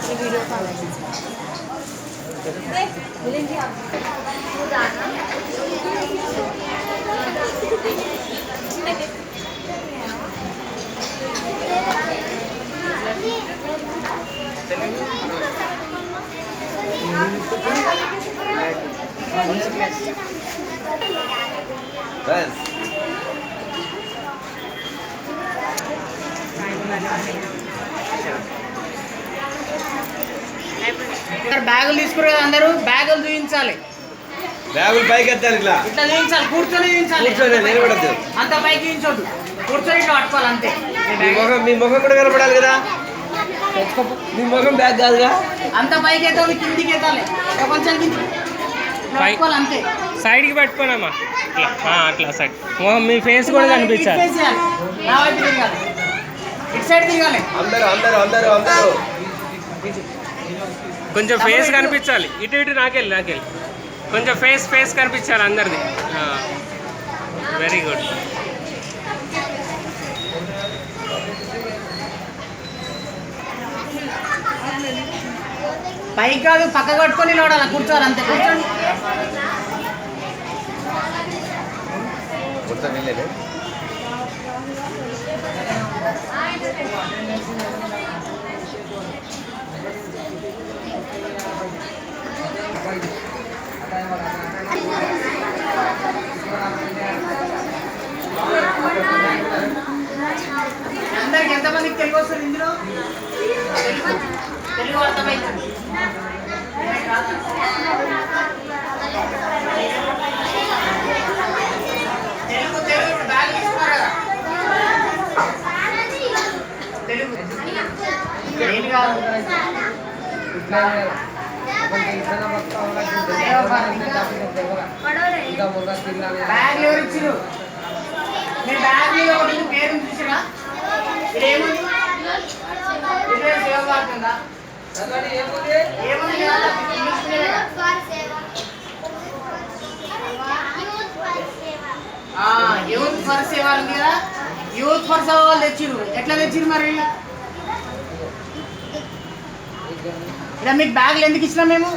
video call मिलेंगे आप बस బ్యాగులు తీసుకురు కదా అందరూ బ్యాగులు చూపించాలి బ్యాగులు పైకి ఎత్తాలి ఇట్లా ఇట్లా చూపించాలి కూర్చొని చూపించాలి కూర్చొని నిలబడద్దు అంత పైకి చూపించొద్దు కూర్చొని ఇట్లా పట్టుకోవాలి అంతే మీ ముఖం కూడా కనపడాలి కదా మీ ముఖం బ్యాగ్ కాదుగా అంత పైకి ఎత్తాలి కిందికి ఎత్తాలి కొంచెం కిందికి పట్టుకోవాలి అంతే సైడ్కి పెట్టుకోనమ్మా అట్లా అట్లా సైడ్ మీ ఫేస్ కూడా కనిపించాలి నా వైపు తిరగాలి ఇటు సైడ్ తిరగాలి అందరూ అందరూ అందరూ అందరూ కొంచెం ఫేస్ కనిపించాలి ఇటు ఇటు నాకెళ్ళి కొంచెం ఫేస్ కనిపించాలి అందరిది వెరీ గుడ్ పైకి కాదు పక్క కట్టుకొని నిలబడాలి కూర్చోవాలి అంతే కూర్చోండి మొత్తం వెళ్ళలేదు అందరికి ఎంతమందికి తెలుగు వస్తుంది ఇందులో తెలుగు అర్థమైంది తెలుగు ఇప్పుడు బ్యాగ్ తీసుకున్నారు కదా తెలుగు ఏంటి కాదు బ్యాగ్ ఎవరు ఇచ్చిరు మీరు బ్యాగ్ మీద ఒకటి పేరు చూసిరా ఇదేముంది సేవ కాకుండా ఏముంది యూత్ ఫర్ సేవ ఉంది కదా యూత్ ఫర్ సేవ వాళ్ళు తెచ్చిరు ఎట్లా తెచ్చిరు మరి ఇలా మీకు బ్యాగులు ఎందుకు ఇచ్చినాం మేము